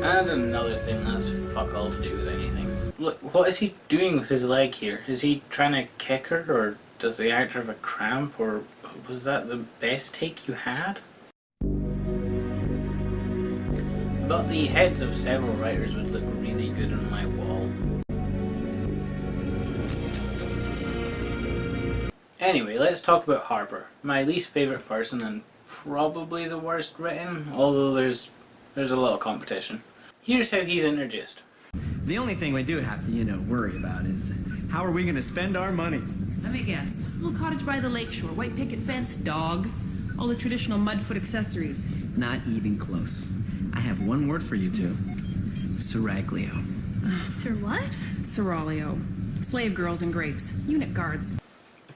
And another thing that's fuck all to do with anything. Look, what is he doing with his leg here? Is he trying to kick her, or does the actor have a cramp, or was that the best take you had? But the heads of several writers would look really good on my wall. Anyway, let's talk about Harper, my least favourite person and probably the worst written, although there's a lot of competition. Here's how he's introduced. The only thing we do have to, worry about is how are we going to spend our money? Let me guess. Little cottage by the lakeshore, white picket fence, dog, all the traditional mudfoot accessories. Not even close. I have one word for you two. Seraglio. Sir what? Seraglio. Slave girls and grapes. Unit guards.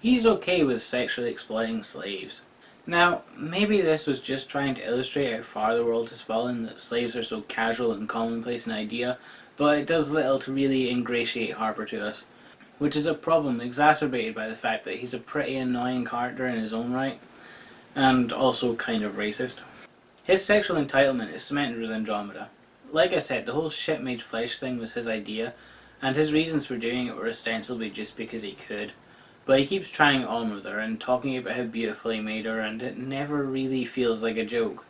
He's okay with sexually exploiting slaves. Now, maybe this was just trying to illustrate how far the world has fallen, that slaves are so casual and commonplace an idea, but it does little to really ingratiate Harper to us. Which is a problem exacerbated by the fact that he's a pretty annoying character in his own right, and also kind of racist. His sexual entitlement is cemented with Andromeda. Like I said, the whole shit made flesh thing was his idea, and his reasons for doing it were ostensibly just because he could. But he keeps trying it on with her and talking about how beautiful he made her, and it never really feels like a joke.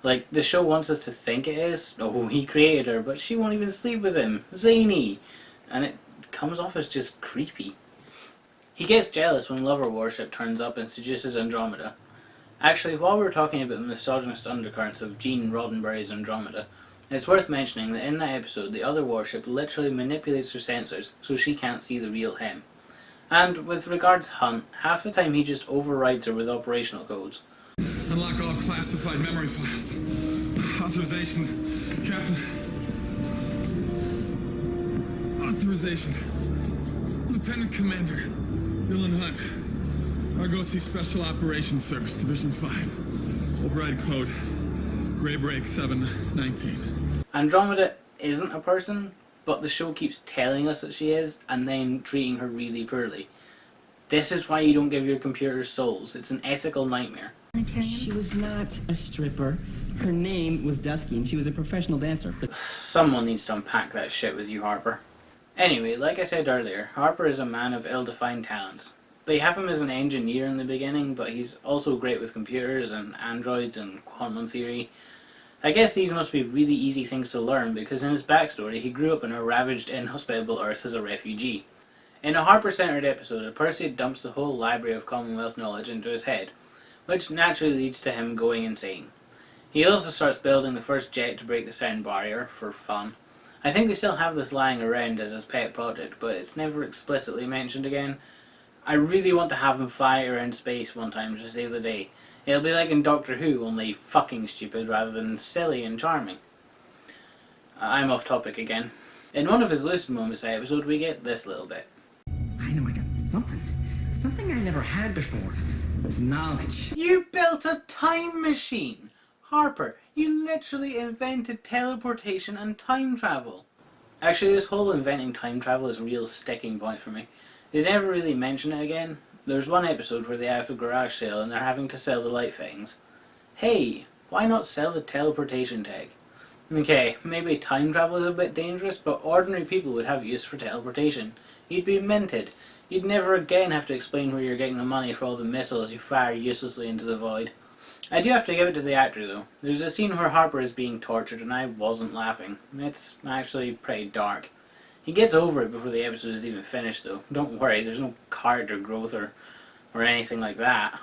Like, the show wants us to think it is. Oh, he created her, but she won't even sleep with him. Zany! And it comes off as just creepy. He gets jealous when Lover Worship turns up and seduces Andromeda. Actually, while we're talking about the misogynist undercurrents of Gene Roddenberry's Andromeda, it's worth mentioning that in that episode the other warship literally manipulates her sensors so she can't see the real him. And with regards Hunt, half the time he just overrides her with operational codes. Unlock all classified memory files. Authorization, Captain. Authorization. Lieutenant Commander Dylan Hunt. Argosy Special Operations Service, Division 5. Override code Gray Break 719. Andromeda isn't a person, but the show keeps telling us that she is, and then treating her really poorly. This is why you don't give your computers souls. It's an ethical nightmare. She was not a stripper. Her name was Dusky, and she was a professional dancer. Someone needs to unpack that shit with you, Harper. Anyway, like I said earlier, Harper is a man of ill-defined talents. They have him as an engineer in the beginning, but he's also great with computers and androids and quantum theory. I guess these must be really easy things to learn because in his backstory he grew up in a ravaged, inhospitable Earth as a refugee. In a Harper-centered episode, Percy dumps the whole library of Commonwealth knowledge into his head, which naturally leads to him going insane. He also starts building the first jet to break the sound barrier, for fun. I think they still have this lying around as his pet project, but it's never explicitly mentioned again. I really want to have him fly around space one time to save the day. It'll be like in Doctor Who, only fucking stupid rather than silly and charming. I'm off topic again. In one of his lucid moments episode, we get this little bit. I know I got something. Something I never had before. Knowledge. You built a time machine! Harper, you literally invented teleportation and time travel. Actually, this whole inventing time travel is a real sticking point for me. They never really mention it again. There's one episode where they have a garage sale and they're having to sell the light fittings. Hey, why not sell the teleportation tech? Okay, maybe time travel is a bit dangerous, but ordinary people would have use for teleportation. You'd be minted. You'd never again have to explain where you're getting the money for all the missiles you fire uselessly into the void. I do have to give it to the actor though. There's a scene where Harper is being tortured and I wasn't laughing. It's actually pretty dark. He gets over it before the episode is even finished though. Don't worry, there's no character growth or anything like that.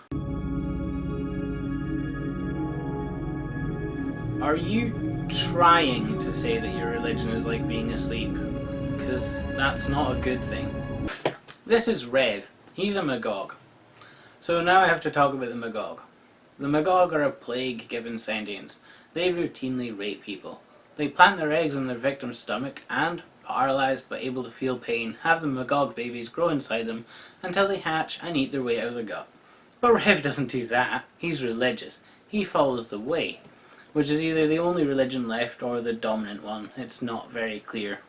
Are you trying to say that your religion is like being asleep? Because that's not a good thing. This is Rev. He's a Magog. So now I have to talk about the Magog. The Magog are a plague-given sentience. They routinely rape people. They plant their eggs in their victim's stomach and, paralysed but able to feel pain, have the Magog babies grow inside them until they hatch and eat their way out of the gut. But Rev doesn't do that. He's religious. He follows the Way, which is either the only religion left or the dominant one. It's not very clear.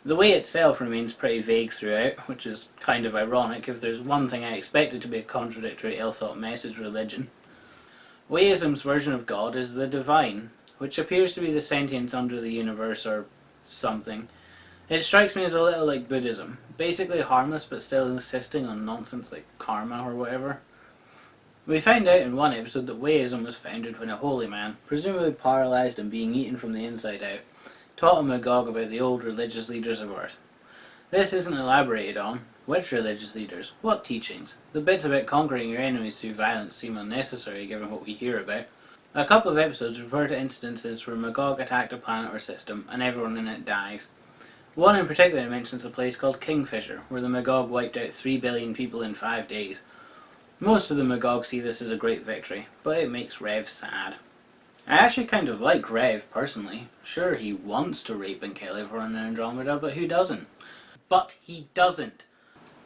The Way itself remains pretty vague throughout, which is kind of ironic if there's one thing I expected to be a contradictory, ill-thought message religion. Wayism's version of God is the divine, which appears to be the sentience under the universe or something. It strikes me as a little like Buddhism, basically harmless but still insisting on nonsense like karma or whatever. We find out in one episode that Wayism was founded when a holy man, presumably paralysed and being eaten from the inside out, taught a Magog about the old religious leaders of Earth. This isn't elaborated on. Which religious leaders? What teachings? The bits about conquering your enemies through violence seem unnecessary given what we hear about. A couple of episodes refer to instances where Magog attacked a planet or system and everyone in it dies. One in particular mentions a place called Kingfisher, where the Magog wiped out 3 billion people in 5 days. Most of the Magog see this as a great victory, but it makes Rev sad. I actually kind of like Rev, personally. Sure, he wants to rape and kill everyone in Andromeda, but who doesn't? But he doesn't!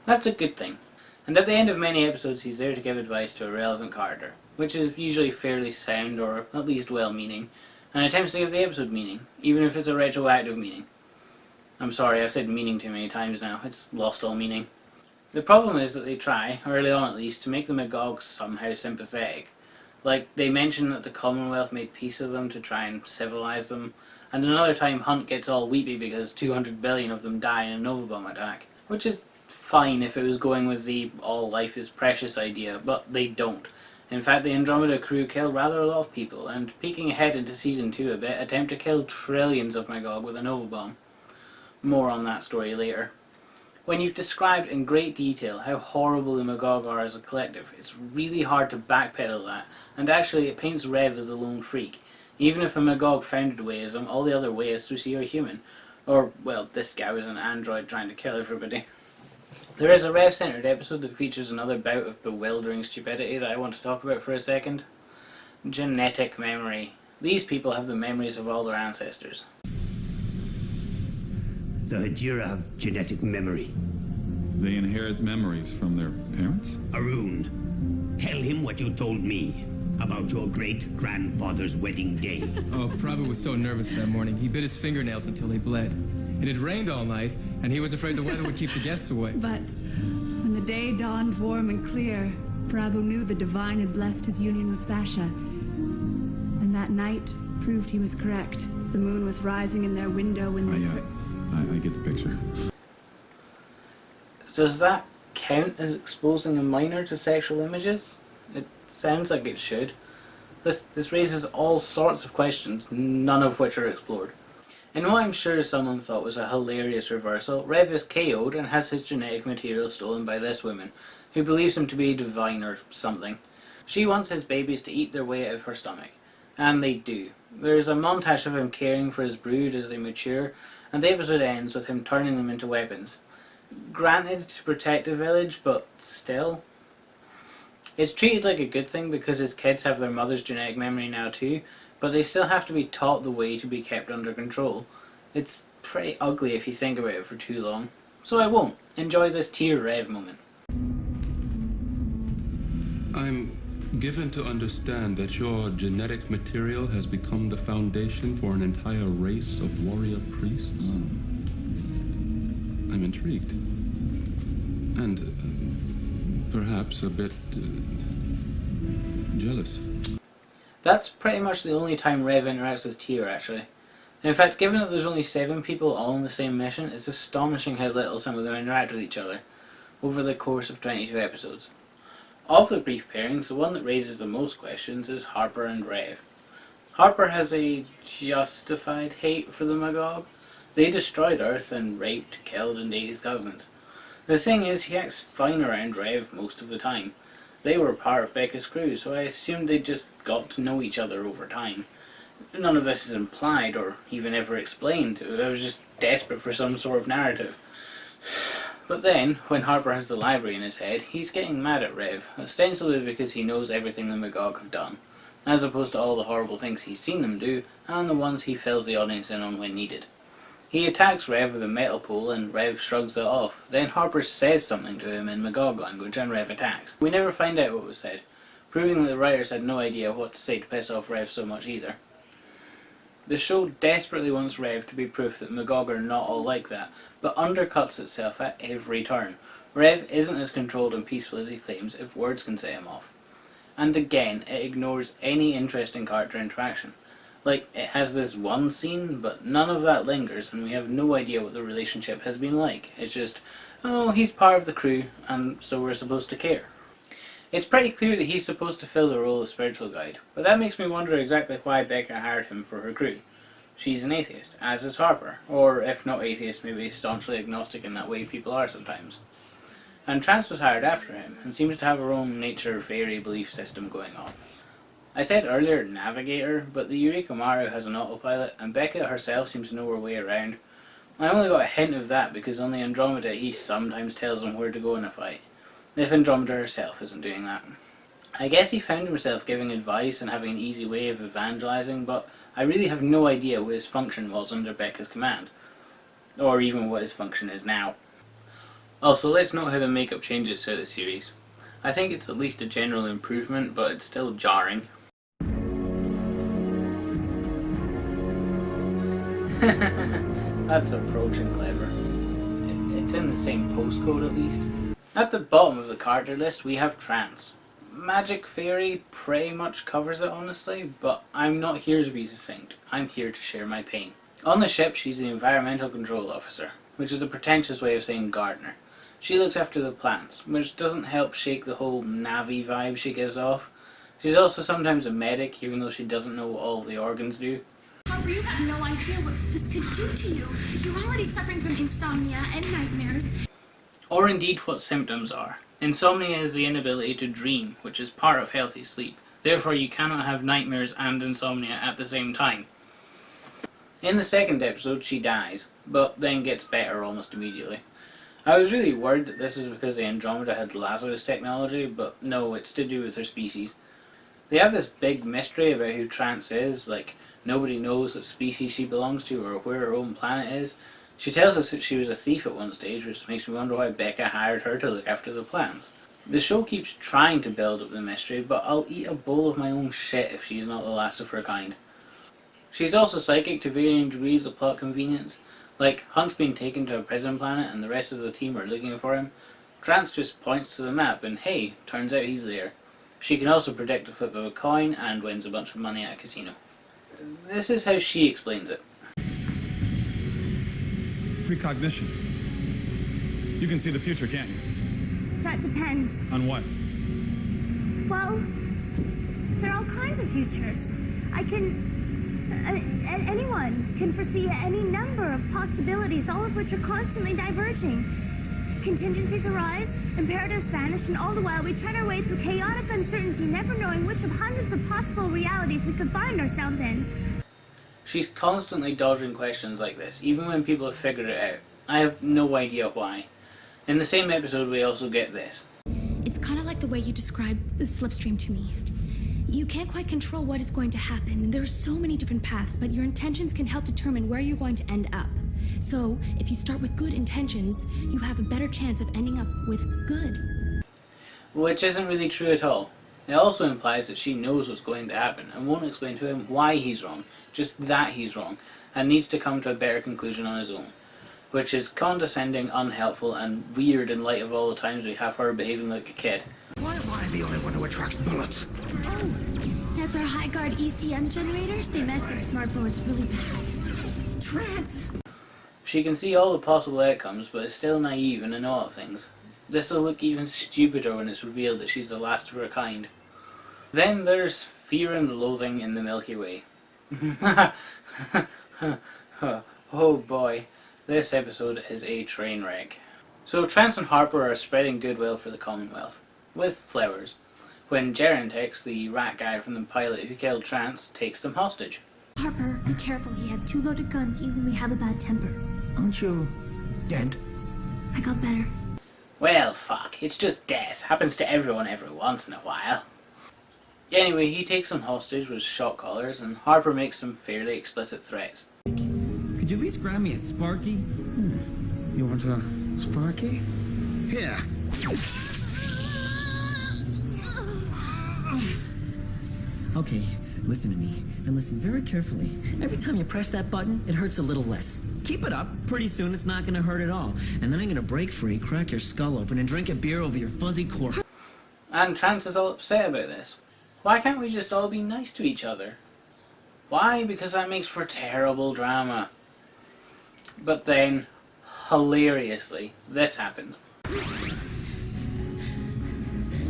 That's a good thing. And at the end of many episodes he's there to give advice to a relevant character, which is usually fairly sound or at least well-meaning, and attempts to give the episode meaning, even if it's a retroactive meaning. I'm sorry, I've said meaning too many times now, it's lost all meaning. The problem is that they try, early on at least, to make the Magog somehow sympathetic. Like, they mention that the Commonwealth made peace with them to try and civilise them, and another time Hunt gets all weepy because 200 billion of them die in a Nova Bomb attack, which is fine if it was going with the all life is precious idea, but they don't. In fact, the Andromeda crew kill rather a lot of people, and peeking ahead into Season 2 a bit, attempt to kill trillions of Magog with a Nova Bomb. More on that story later. When you've described in great detail how horrible the Magog are as a collective, it's really hard to backpedal that, and actually it paints Rev as a lone freak. Even if a Magog founded Wayism, all the other Wayists we see are human. Or, well, this guy was an android trying to kill everybody. There is a Rev-centered episode that features another bout of bewildering stupidity that I want to talk about for a second. Genetic memory. These people have the memories of all their ancestors. The Hajira have genetic memory. They inherit memories from their parents? Arun, tell him what you told me about your great-grandfather's wedding day. Oh, Prabhu was so nervous that morning. He bit his fingernails until they bled. It had rained all night, and he was afraid the weather would keep the guests away. But when the day dawned warm and clear, Prabhu knew the divine had blessed his union with Sasha. And that night proved he was correct. The moon was rising in their window when they... I get the picture. Does that count as exposing a minor to sexual images? It sounds like it should. This raises all sorts of questions, none of which are explored. In what I'm sure someone thought was a hilarious reversal, Rev is KO'd and has his genetic material stolen by this woman, who believes him to be divine or something. She wants his babies to eat their way out of her stomach, and they do. There's a montage of him caring for his brood as they mature, and the episode ends with him turning them into weapons. Granted to protect the village, but still. It's treated like a good thing because his kids have their mother's genetic memory now too, but they still have to be taught the way to be kept under control. It's pretty ugly if you think about it for too long. So I won't. Enjoy this tier Rev moment. I'm given to understand that your genetic material has become the foundation for an entire race of warrior priests. I'm intrigued. And perhaps a bit jealous. That's pretty much the only time Rev interacts with Tyr, actually. In fact, given that there's only 7 people all on the same mission, it's astonishing how little some of them interact with each other over the course of 22 episodes. Of the brief pairings, the one that raises the most questions is Harper and Rev. Harper has a justified hate for the Magog. They destroyed Earth and raped, killed and ate his cousins. The thing is, he acts fine around Rev most of the time. They were part of Becca's crew, so I assumed they just got to know each other over time. None of this is implied or even ever explained. I was just desperate for some sort of narrative. But then, when Harper has the library in his head, he's getting mad at Rev, ostensibly because he knows everything the Magog have done, as opposed to all the horrible things he's seen them do, and the ones he fills the audience in on when needed. He attacks Rev with a metal pole and Rev shrugs it off. Then Harper says something to him in Magog language and Rev attacks. We never find out what was said, proving that the writers had no idea what to say to piss off Rev so much either. The show desperately wants Rev to be proof that Magog are not all like that, but undercuts itself at every turn. Rev isn't as controlled and peaceful as he claims if words can set him off. And again, it ignores any interesting character interaction. Like, it has this one scene, but none of that lingers, and we have no idea what the relationship has been like. It's just, oh, he's part of the crew, and so we're supposed to care. It's pretty clear that he's supposed to fill the role of spiritual guide, but that makes me wonder exactly why Becca hired him for her crew. She's an atheist, as is Harper, or if not atheist, maybe staunchly agnostic in that way people are sometimes. And Trance was hired after him, and seems to have her own nature fairy belief system going on. I said earlier navigator, but the Eureka Maru has an autopilot, and Becca herself seems to know her way around. I only got a hint of that because on the Andromeda he sometimes tells them where to go in a fight, if Andromeda herself isn't doing that. I guess he found himself giving advice and having an easy way of evangelizing, but I really have no idea what his function was under Becca's command, or even what his function is now. Also, let's note how the makeup changes throughout the series. I think it's at least a general improvement, but it's still jarring. That's approaching clever. It's in the same postcode at least. At the bottom of the character list we have Trance. Magic Fairy pretty much covers it honestly, but I'm not here to be succinct. I'm here to share my pain. On the ship she's the Environmental Control Officer, which is a pretentious way of saying gardener. She looks after the plants, which doesn't help shake the whole Navi vibe she gives off. She's also sometimes a medic, even though she doesn't know what all the organs do. Harper, you have no idea what this could do to you. You're already suffering from insomnia and nightmares. Or indeed what symptoms are. Insomnia is the inability to dream, which is part of healthy sleep. Therefore you cannot have nightmares and insomnia at the same time. In the second episode she dies, but then gets better almost immediately. I was really worried that this was because the Andromeda had Lazarus technology, but no, it's to do with her species. They have this big mystery about who Trance is, like nobody knows what species she belongs to or where her own planet is. She tells us that she was a thief at one stage, which makes me wonder why Becca hired her to look after the plants. The show keeps trying to build up the mystery, but I'll eat a bowl of my own shit if she's not the last of her kind. She's also psychic to varying degrees of plot convenience. Like, Hunt's been taken to a prison planet and the rest of the team are looking for him. Trance just points to the map and hey, turns out he's there. She can also predict the flip of a coin and wins a bunch of money at a casino. This is how she explains it. Precognition. You can see the future, can't you? That depends. On what? Well, there are all kinds of futures. I can... anyone can foresee any number of possibilities, all of which are constantly diverging. Contingencies arise, imperatives vanish, and all the while we tread our way through chaotic uncertainty, never knowing which of hundreds of possible realities we could find ourselves in. She's constantly dodging questions like this, even when people have figured it out. I have no idea why. In the same episode we also get this. It's kind of like the way you described the slipstream to me. You can't quite control what is going to happen, and there are so many different paths, but your intentions can help determine where you're going to end up. So, if you start with good intentions, you have a better chance of ending up with good. Which isn't really true at all. It also implies that she knows what's going to happen and won't explain to him why he's wrong, just that he's wrong, and needs to come to a better conclusion on his own. Which is condescending, unhelpful, and weird in light of all the times we have her behaving like a kid. Why am I the only one who attracts bullets? Oh, that's our high-guard ECM generators? They mess up smart bullets really bad. Trance! She can see all the possible outcomes, but is still naive in a lot of things. This will look even stupider when it's revealed that she's the last of her kind. Then there's fear and loathing in the Milky Way. Oh boy, this episode is a train wreck. So Trance and Harper are spreading goodwill for the Commonwealth, with flowers, when Gerontex, the rat guy from the pilot who killed Trance, takes them hostage. Harper, be careful. He has 2 loaded guns. You only have a bad temper. Aren't you dead? I got better. Well, fuck, it's just death. Happens to everyone every once in a while. Anyway, he takes them hostage with shot collars, and Harper makes some fairly explicit threats. Could you at least grab me a Sparky? You want a Sparky? Here. Okay, listen to me, and listen very carefully. Every time you press that button, it hurts a little less. Keep it up. Pretty soon it's not gonna hurt at all. And then I'm gonna break free, crack your skull open, and drink a beer over your fuzzy corpse. And Trance is all upset about this. Why can't we just all be nice to each other? Why? Because that makes for terrible drama. But then, hilariously, this happens.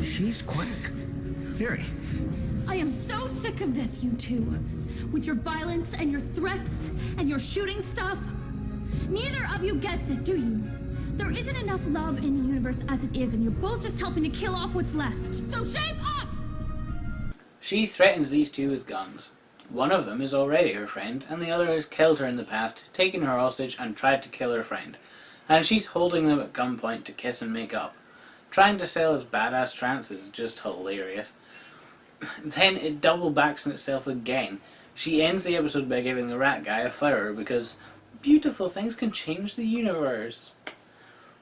She's quick. Very. I am so sick of this, you two. With your violence and your threats and your shooting stuff. Neither of you gets it, do you? There isn't enough love in the universe as it is, and you're both just helping to kill off what's left. So shape up! She threatens these two with guns. One of them is already her friend, and the other has killed her in the past, taken her hostage, and tried to kill her friend. And she's holding them at gunpoint to kiss and make up. Trying to sell as badass trances is just hilarious. Then it double backs on itself again. She ends the episode by giving the rat guy a flower because beautiful things can change the universe.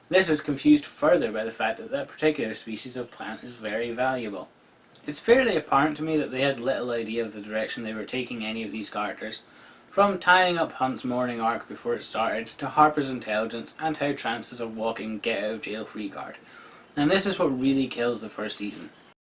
This is confused further by the fact that that particular species of plant is very valuable. It's fairly apparent to me that they had little idea of the direction they were taking any of these characters, from tying up Hunt's morning arc before it started, to Harper's intelligence, and how Trance is a walking get-out-of-jail-free card. And this is what really kills the first season.